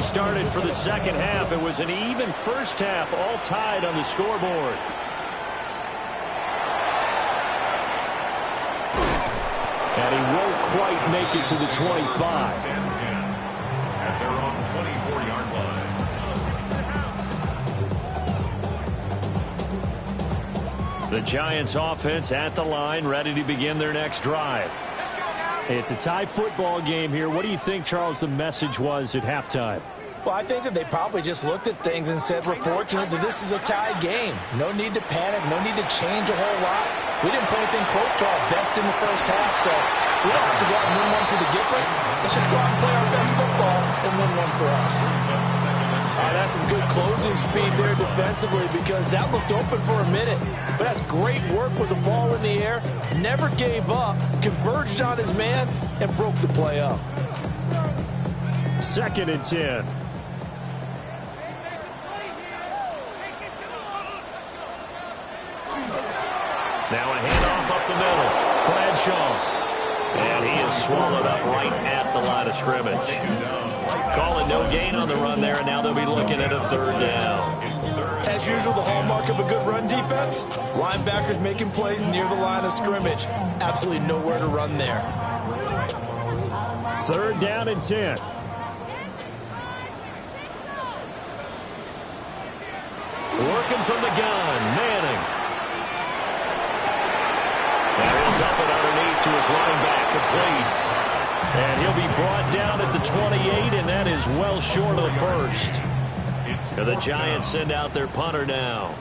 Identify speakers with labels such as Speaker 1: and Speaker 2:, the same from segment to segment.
Speaker 1: started for the second half. It was an even first half, all tied on the scoreboard. And he won't quite make it to the 25.
Speaker 2: At their own 24-yard line.
Speaker 1: The Giants offense at the line, ready to begin their next drive. It's a tie football game here. What do you think, Charles, the message was at halftime?
Speaker 3: Well, I think that they probably just looked at things and said, we're fortunate that this is a tie game. No need to panic, no need to change a whole lot. We didn't play anything close to our best in the first half, so we don't have to go out and win one for the Gipper. Let's just go out and play our best football and win one for us. That's some good closing speed there defensively because that looked open for a minute. But that's great work with the ball in the air. Never gave up, converged on his man, and broke the play up.
Speaker 1: 2nd and 10. Now a handoff up the middle. Bradshaw. And he is swallowed up right at the line of scrimmage. Calling no gain on the run there, and now they'll be looking at a 3rd down.
Speaker 3: As usual, the hallmark of a good run defense, linebackers making plays near the line of scrimmage. Absolutely nowhere to run there.
Speaker 1: 3rd down and 10. Working from the gun, Manning. And he'll dump it underneath to his running back, complete. And he'll be brought down at the 28, and that is well short of the first. And the Giants send out their punter now,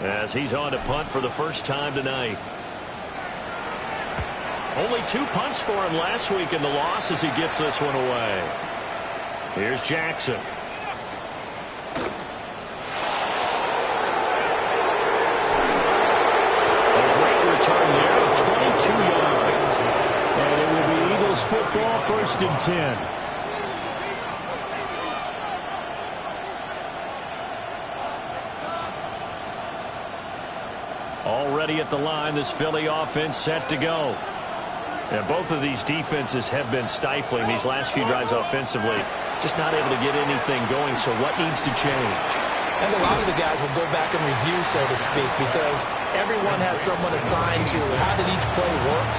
Speaker 1: as he's on to punt for the first time tonight. Only 2 punts for him last week in the loss as he gets this one away. Here's Jackson. Return there of 22 yards. And it will be Eagles football, 1st and 10. Already at the line, this Philly offense set to go. And both of these defenses have been stifling these last few drives offensively. Just not able to get anything going, so what needs to change?
Speaker 3: And a lot of the guys will go back and review, so to speak, because everyone has someone assigned to how did each play work.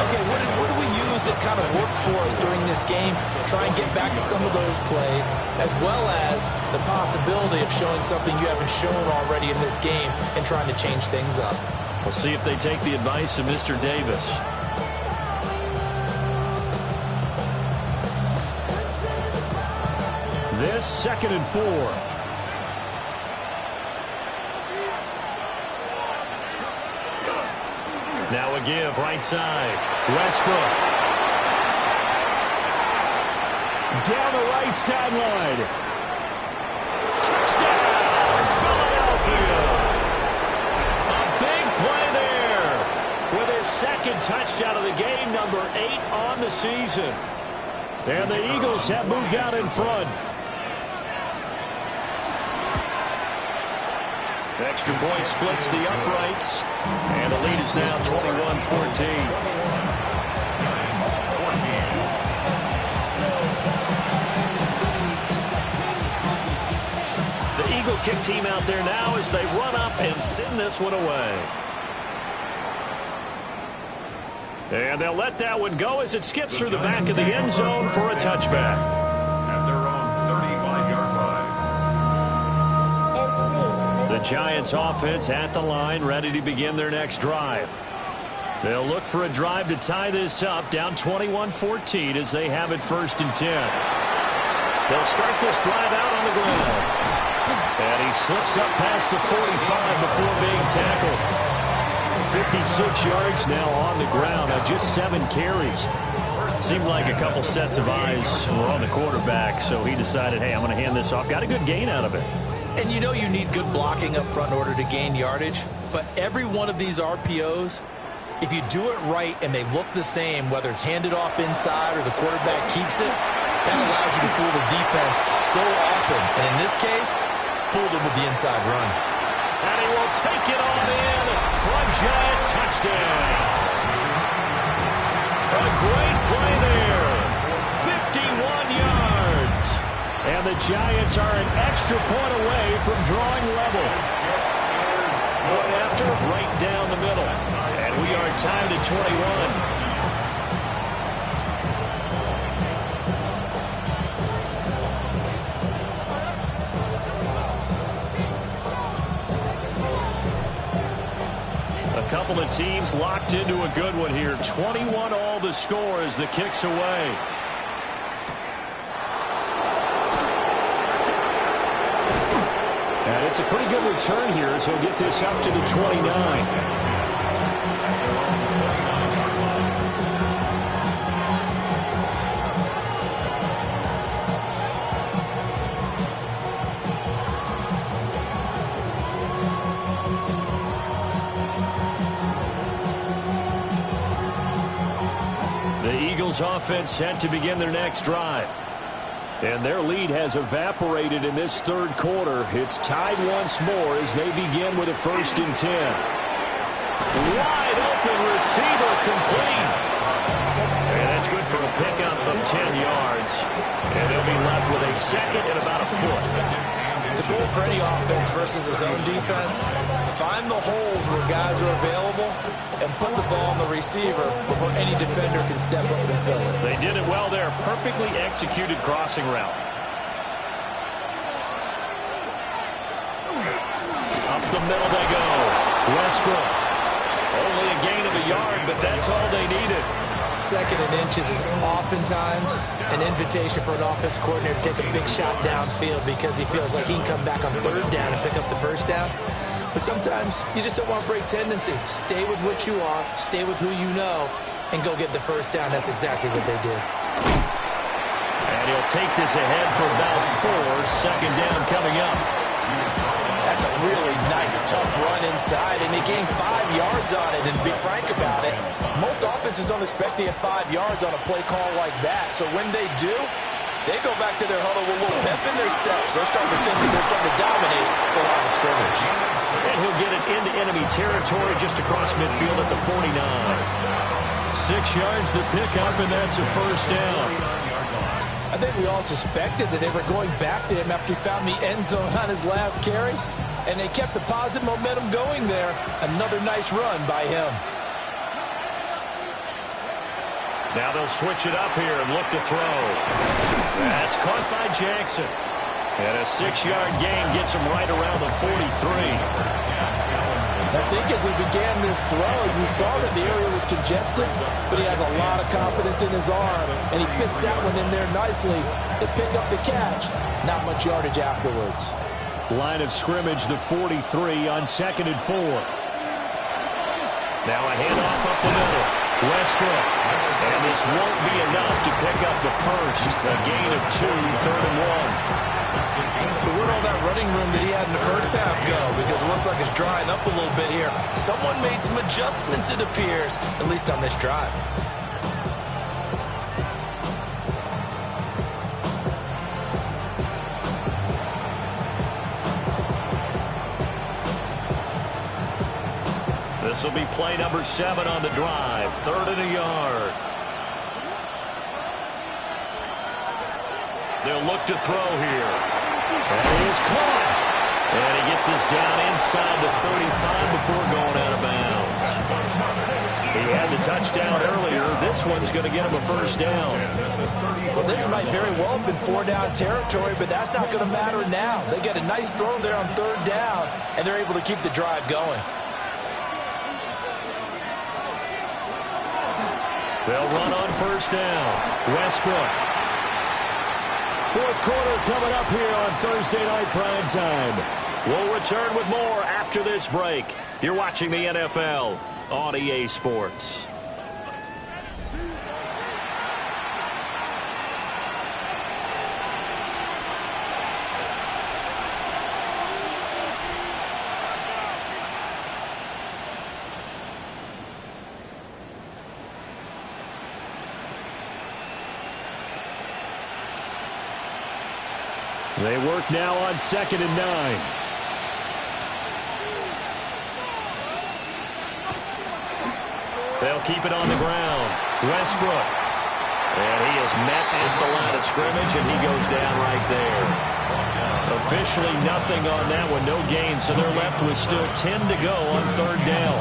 Speaker 3: Okay, what do we use that kind of worked for us during this game? Try and get back to some of those plays, as well as the possibility of showing something you haven't shown already in this game and trying to change things up.
Speaker 1: We'll see if they take the advice of Mr. Davis. This 2nd and 4. Now a give, right side. Westbrook. Down the right sideline. Touchdown, Philadelphia. A big play there with his 2nd touchdown of the game, number 8 on the season. And the Eagles have moved out in front. Extra point splits the uprights. And the lead is now 21-14. The Eagle kick team out there now as they run up and send this one away. And they'll let that one go as it skips through the back of the end zone for a touchback.
Speaker 2: At their own 35-yard line.
Speaker 1: The Giants offense at the line, ready to begin their next drive. They'll look for a drive to tie this up, down 21-14 as they have it 1st and 10. They'll start this drive out on the ground. And he slips up past the 45 before being tackled. 56 yards now on the ground on just 7 carries. Seemed like a couple sets of eyes were on the quarterback, so he decided, hey, I'm going to hand this off. Got a good gain out of it.
Speaker 3: And you know you need good blocking up front in order to gain yardage, but every one of these RPOs, if you do it right and they look the same, whether it's handed off inside or the quarterback keeps it, that allows you to fool the defense so often. And in this case, fooled him with the inside run.
Speaker 1: And he will take it on in for a Giant touchdown. A great play there. 51 yards. And the Giants are an extra point away from drawing level. Point after, right down the middle. And we are tied at 21. A couple of teams locked into a good one here. 21 all the score as the kick's away. And it's a pretty good return here as he'll get this up to the 29. The Eagles offense set to begin their next drive. And their lead has evaporated in this third quarter. It's tied once more as they begin with a 1st and 10. Wide open receiver complete. And that's good for a pickup of 10 yards. And they'll be left with a 2nd and about a foot.
Speaker 3: The goal for any offense versus his own defense, find the holes where guys are available and put the ball on the receiver before any defender can step up and fill it.
Speaker 1: They did it well there. Perfectly executed crossing route. Up the middle they go. Westbrook. Only a gain of a yard, but that's all they needed.
Speaker 3: 2nd and inches is oftentimes an invitation for an offense coordinator to take a big shot downfield because he feels like he can come back on 3rd down and pick up the 1st down. But sometimes you just don't want to break tendency. Stay with what you are, stay with who you know, and go get the 1st down. That's exactly what they did.
Speaker 1: And he'll take this ahead for about 4. 2nd down coming up.
Speaker 3: That's a really nice, tough run inside, and he gained 5 yards on it. And to be frank about it, most offenses don't expect to get 5 yards on a play call like that. So when they do, they go back to their huddle with a little pep in their steps. They're starting to think that they're starting to dominate the line of scrimmage.
Speaker 1: And he'll get it into enemy territory just across midfield at the 49. 6 yards the pickup, and that's a 1st down.
Speaker 3: I think we all suspected that they were going back to him after he found the end zone on his last carry, and they kept the positive momentum going there. Another nice run by him.
Speaker 1: Now they'll switch it up here and look to throw. That's caught by Jackson. And a 6-yard gain gets him right around the 43.
Speaker 3: I think as he began this throw, you saw that the area was congested, but he has a lot of confidence in his arm, and he fits that one in there nicely to pick up the catch. Not much yardage afterwards.
Speaker 1: Line of scrimmage, the 43 on 2nd and 4. Now a handoff up the middle. Westbrook. And this won't be enough to pick up the 1st. A gain of 2, 3rd and 1.
Speaker 3: So where'd all that running room that he had in the 1st half go? Because it looks like it's drying up a little bit here. Someone made some adjustments, it appears, at least on this drive.
Speaker 1: This will be play number 7 on the drive. 3rd and a yard. They'll look to throw here. And he is caught. And he gets us down inside the 35 before going out of bounds. He had the touchdown earlier. This one's going to get him a 1st down.
Speaker 3: Well, this might very well have been 4-down territory, but that's not going to matter now. They get a nice throw there on 3rd down, and they're able to keep the drive going.
Speaker 1: They'll run on 1st down. Westbrook. 4th quarter coming up here on Thursday Night Primetime. We'll return with more after this break. You're watching the NFL on EA Sports. They work now on 2nd and 9. They'll keep it on the ground. Westbrook. And he is met at the line of scrimmage, and he goes down right there. Officially nothing on that one, no gain, so they're left with still 10 to go on third down.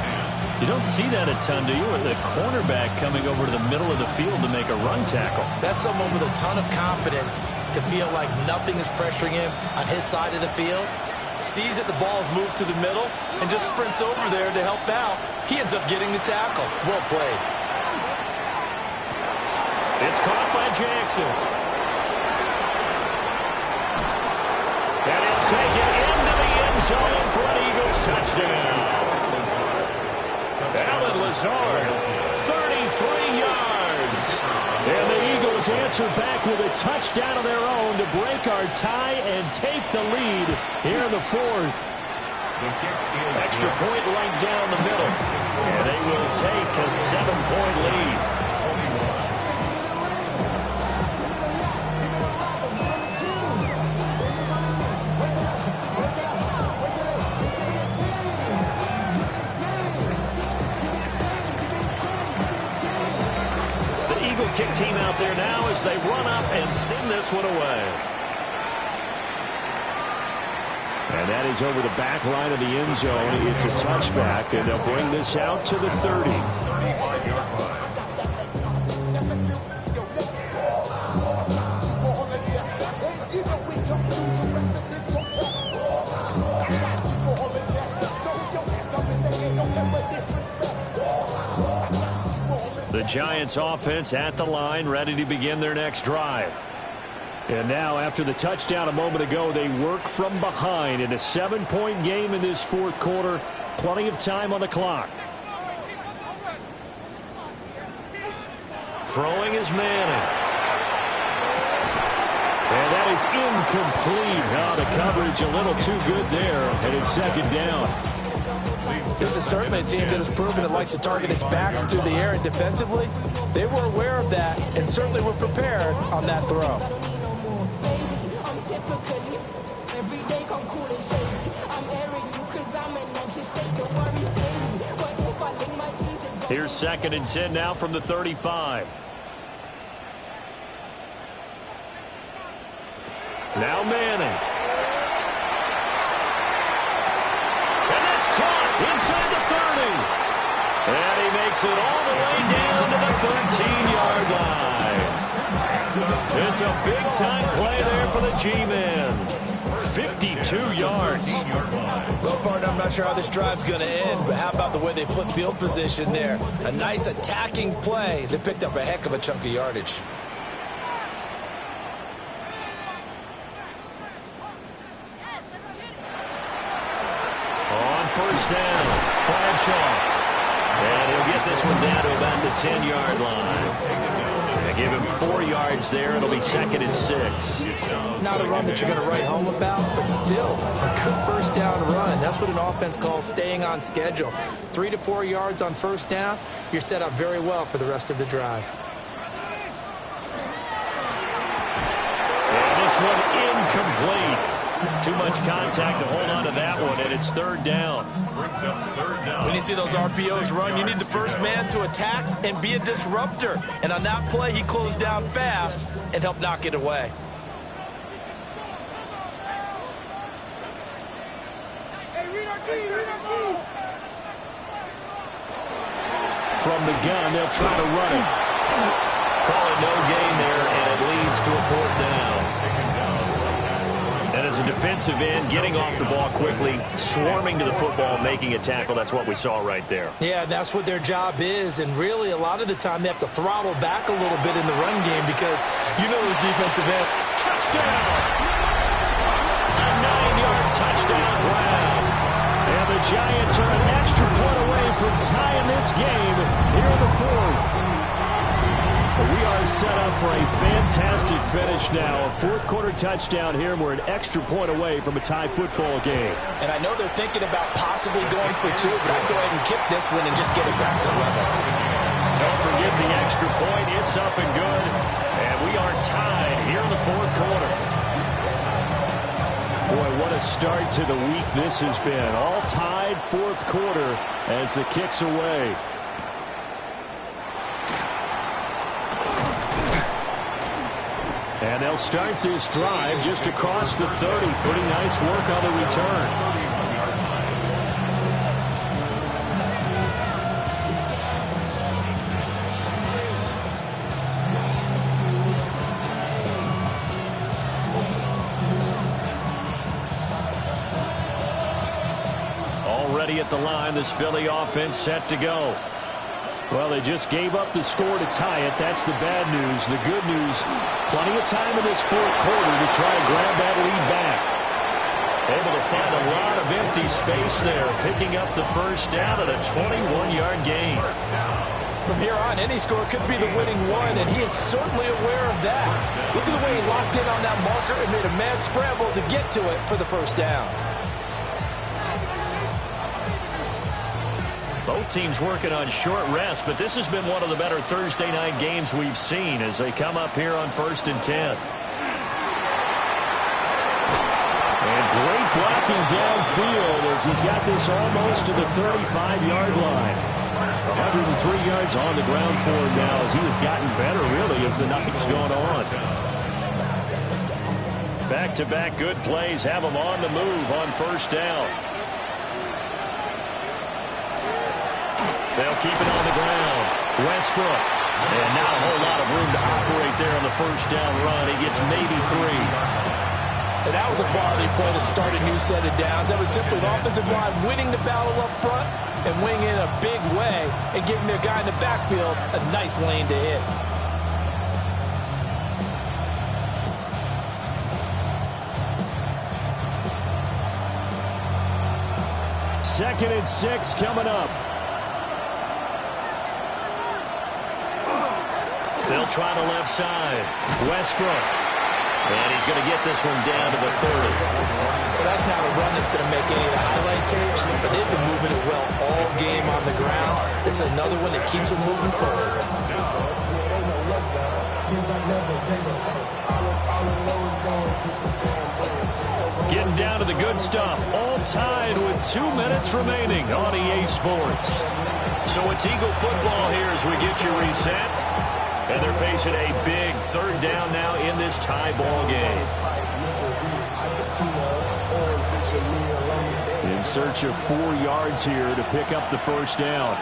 Speaker 1: You don't see that a ton, do you, with the cornerback coming over to the middle of the field to make a run tackle?
Speaker 3: That's someone with a ton of confidence to feel like nothing is pressuring him on his side of the field. Sees that the ball is moved to the middle and just sprints over there to help out. He ends up getting the tackle. Well played.
Speaker 1: It's caught by Jackson. And he'll take it into the end zone for an Eagles touchdown. Alan Lazard, 33 yards. And the Eagles answer back with a touchdown of their own to break our tie and take the lead here in the fourth. Extra point right down the middle. And they will take a 7-point lead. Kick team out there now as they run up and send this one away. And that is over the back line of the end zone. It's a touchback, and they'll bring this out to the 30.
Speaker 2: 35-yard line.
Speaker 1: The Giants offense at the line, ready to begin their next drive. And now, after the touchdown a moment ago, they work from behind in a 7-point game in this fourth quarter. Plenty of time on the clock. Throwing is Manning. And that is incomplete. Oh, the coverage a little too good there, and it's second down.
Speaker 3: This is certainly a team that has proven it likes to target its backs through the air, and defensively, they were aware of that and certainly were prepared on that throw.
Speaker 1: Here's 2nd and 10 now from the 35. Now Manning. And that's caught inside the 30. And he makes it all the way down to the 13-yard line. It's a big-time play there for the G-Men. 52 yards.
Speaker 3: Well, partner, I'm not sure how this drive's going to end, but how about the way they flip field position there? A nice attacking play that picked up a heck of a chunk of yardage.
Speaker 1: On first down, Bradshaw. And he'll get this one down to about the 10-yard line. They give him 4 yards there. It'll be 2nd and 6.
Speaker 3: Not a run that you're going to write home about, but still a good first down run. That's what an offense calls staying on schedule. 3 to 4 yards on first down, you're set up very well for the rest of the drive.
Speaker 1: And this one incomplete. Too much contact to hold on to that one, and it's 3rd down.
Speaker 3: When you see those RPOs run, you need the first man to attack and be a disruptor. And on that play, he closed down fast and helped knock it away.
Speaker 1: From the gun, they'll try to run it. Call it no gain there, and it leads to a 4th down. And as a defensive end, getting off the ball quickly, swarming to the football, making a tackle, that's what we saw right there.
Speaker 3: Yeah, that's what their job is, and really a lot of the time they have to throttle back a little bit in the run game because you know those defensive ends.
Speaker 1: Touchdown! A 9-yard touchdown grab. And the Giants are an extra point away from tying this game here in the fourth. We are set up for a fantastic finish now. A fourth-quarter touchdown here, and we're an extra point away from a tie football game.
Speaker 3: And I know they're thinking about possibly going for 2, but I'd go ahead and kick this one and just get it back to level.
Speaker 1: Don't forget the extra point. It's up and good. And we are tied here in the fourth quarter. Boy, what a start to the week this has been. All tied fourth quarter as the kick's away. And they'll start this drive just across the 30. Pretty nice work on the return. Already at the line, this Philly offense set to go. Well, they just gave up the score to tie it. That's the bad news. The good news, plenty of time in this fourth quarter to try and grab that lead back. Able to find a lot of empty space there, picking up the first down at a 21-yard gain.
Speaker 3: From here on, any score could be the winning one, and he is certainly aware of that. Look at the way he locked in on that marker and made a mad scramble to get to it for the first down.
Speaker 1: Both teams working on short rest, but this has been one of the better Thursday night games we've seen as they come up here on 1st and 10. And great blocking downfield as he's got this almost to the 35-yard line. 103 yards on the ground for him now as he has gotten better, really, as the night's gone on. Back-to-back good plays have him on the move on first down. They'll keep it on the ground. Westbrook. And not a whole lot of room to operate there on the first down run. He gets maybe 3.
Speaker 3: And that was a quality play to start a new set of downs. That was simply the offensive line winning the battle up front and winning in a big way and giving their guy in the backfield a nice lane to hit.
Speaker 1: Second and 6 coming up. They'll try the left side. Westbrook. And he's going to get this one down to the 30.
Speaker 3: Well, that's not a run that's going to make any of the highlight tapes, but they've been moving it well all game on the ground. This is another one that keeps them moving forward.
Speaker 1: Getting down to the good stuff. All tied with 2 minutes remaining on EA Sports. So it's Eagle football here as we get you reset. And they're facing a big third down now in this tie ball game. In search of 4 yards here to pick up the first down.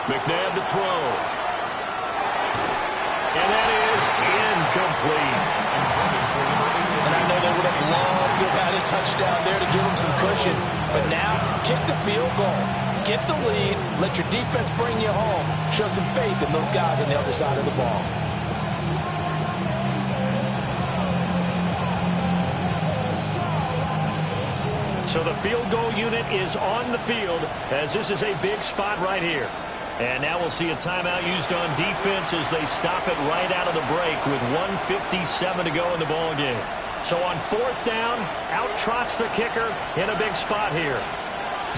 Speaker 1: McNabb to throw. And that is incomplete.
Speaker 3: And I know they would have loved to have had a touchdown there to give them some cushion. But now, kick the field goal. Get the lead, let your defense bring you home, show some faith in those guys on the other side of the ball.
Speaker 1: So the field goal unit is on the field as this is a big spot right here. And now we'll see a timeout used on defense as they stop it right out of the break with 1:57 to go in the ball game. So on 4th down, out trots the kicker in a big spot here.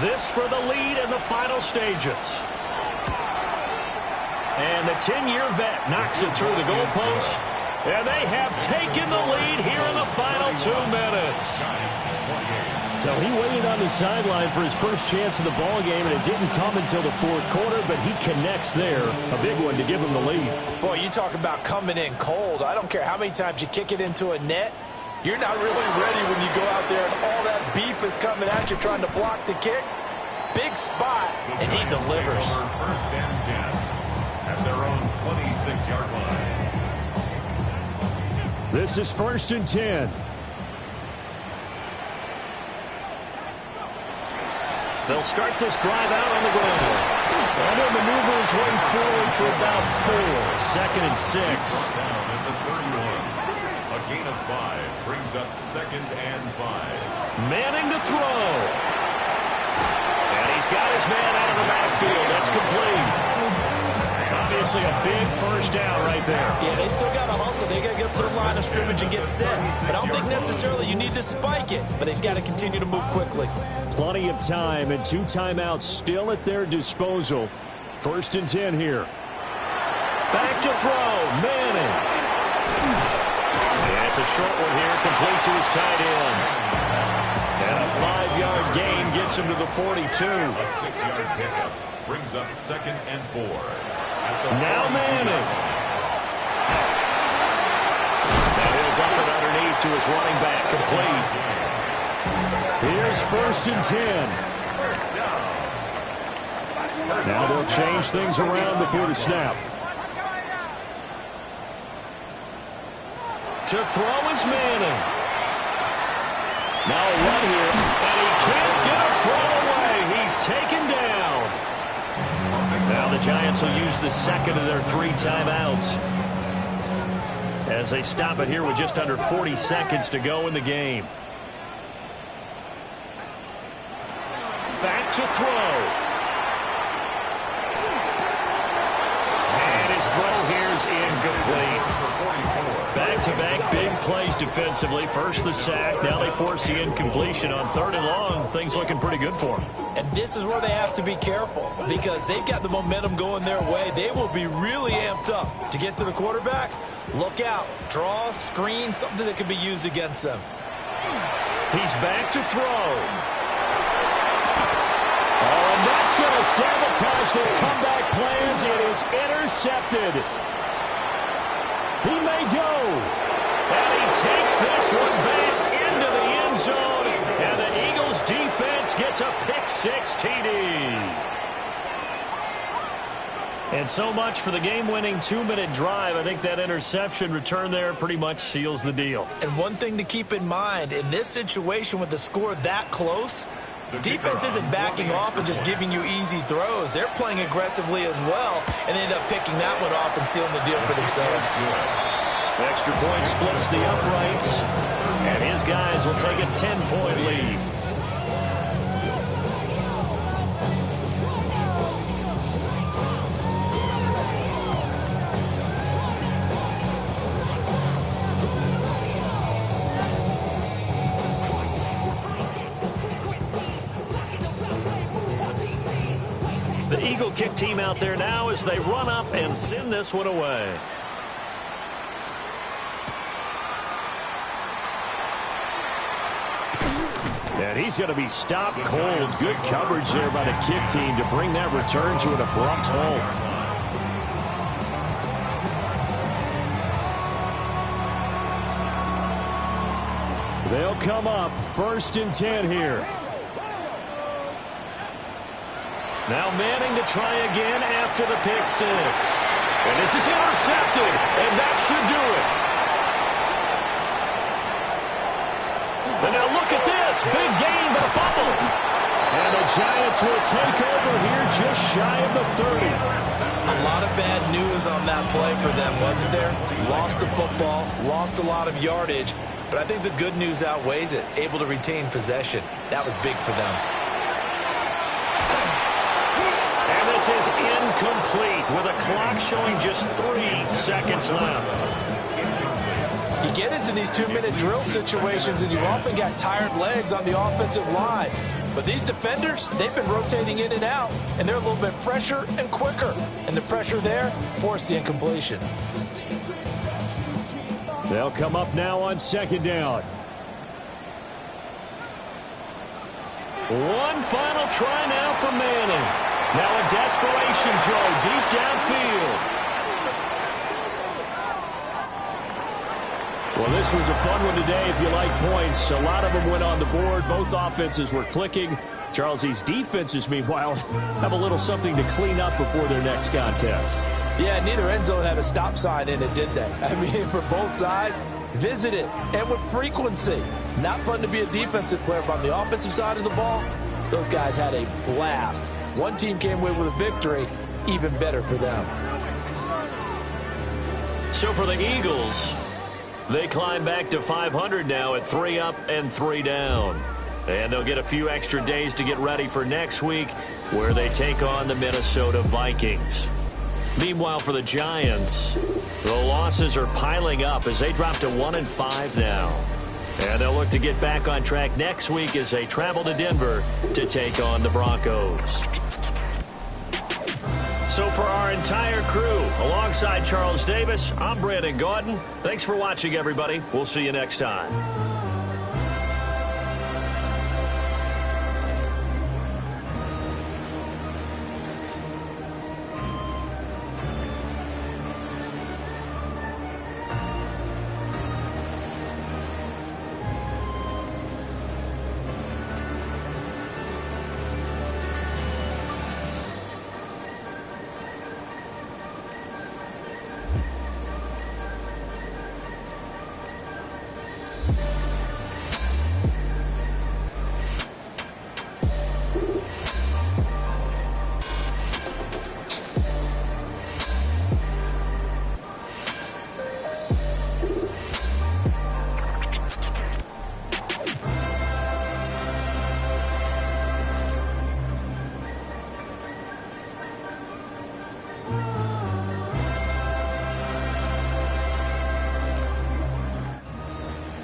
Speaker 1: This for the lead in the final stages. And the 10-year vet knocks it through the goalpost. And they have taken the lead here in the final 2 minutes. So he waited on the sideline for his first chance of the ball game, and it didn't come until the fourth quarter, but he connects there. A big one to give him the lead.
Speaker 3: Boy, you talk about coming in cold. I don't care how many times you kick it into a net. You're not really ready when you go out there and all that beef is coming at you trying to block the kick. Big spot, and he delivers.
Speaker 2: First and 10 at their own 26-yard line.
Speaker 1: This is 1st and 10. They'll start this drive out on the ground. And they'll maneuver his way forward for about 4. Second and 6.
Speaker 2: Down at the 31. A gain of 5 brings up 2nd and 5.
Speaker 1: Manning to throw. And he's got his man out of the backfield. That's complete. Obviously a big first down right there.
Speaker 3: Yeah, they still got to hustle. They got to get up to the line of scrimmage and get set. But I don't think necessarily you need to spike it. But they've got to continue to move quickly.
Speaker 1: Plenty of time and 2 timeouts still at their disposal. 1st and 10 here. Back to throw. Manning. And it's a short one here, complete to his tight end. And a 5-yard gain gets him to the 42.
Speaker 2: A 6-yard pickup brings up 2nd and 4.
Speaker 1: Now Manning. to his running back, complete. Here's 1st and 10. Now they'll change things around before the snap. To throw is Manning. Now a run here, and he can't get a throw away. He's taken down. Now the Giants will use the second of their 3 timeouts as they stop it here with just under 40 seconds to go in the game. Back to throw. And his throw here is incomplete. Back-to-back big plays defensively. First the sack. Now they force the incompletion on 3rd and long. Things looking pretty good for them.
Speaker 3: And this is where they have to be careful because they've got the momentum going their way. They will be really amped up to get to the quarterback. Look out. Draw, screen, something that could be used against them.
Speaker 1: He's back to throw. Oh, and that's going to sabotage their comeback plans. It is intercepted. He may go. And he takes this one back into the end zone. And the Eagles defense gets a pick-6 TD. And so much for the game-winning 2-minute drive. I think that interception return there pretty much seals the deal.
Speaker 3: And one thing to keep in mind, in this situation with the score that close, defense isn't backing off and just giving you easy throws. They're playing aggressively as well, and they end up picking that one off and sealing the deal for themselves.
Speaker 1: Extra point splits the uprights, and his guys will take a 10-point lead. The Eagle kick team out there now as they run up and send this one away. And he's going to be stopped cold. Good coverage there by the kick team to bring that return to an abrupt halt. They'll come up 1st and 10 here. Now Manning to try again after the pick-6. And this is intercepted, and that should do it. And now look at this. Big gain, but a fumble. And the Giants will take over here just shy of the 30.
Speaker 3: A lot of bad news on that play for them, wasn't there? Lost the football, lost a lot of yardage, but I think the good news outweighs it. Able to retain possession. That was big for them.
Speaker 1: And this is incomplete with a clock showing just 3 seconds left.
Speaker 3: You get into these 2-minute drill situations, and you've often got tired legs on the offensive line. But these defenders, they've been rotating in and out, and they're a little bit fresher and quicker. And the pressure there forced the incompletion.
Speaker 1: They'll come up now on 2nd down. One final try now for Manning. Now a desperation throw deep downfield. Well, this was a fun one today if you like points. A lot of them went on the board. Both offenses were clicking. Charles, these defenses, meanwhile, have a little something to clean up before their next contest.
Speaker 3: Yeah, neither end zone had a stop sign in it, did they? I mean, for both sides, visit it, and with frequency. Not fun to be a defensive player, but on the offensive side of the ball, those guys had a blast. One team came away with a victory, even better for them.
Speaker 1: So for the Eagles, they climb back to 500 now at 3 up and 3 down. And they'll get a few extra days to get ready for next week, where they take on the Minnesota Vikings. Meanwhile, for the Giants, the losses are piling up as they drop to 1-5 now. And they'll look to get back on track next week as they travel to Denver to take on the Broncos. So for our entire crew, alongside Charles Davis, I'm Brandon Gaudin. Thanks for watching, everybody. We'll see you next time.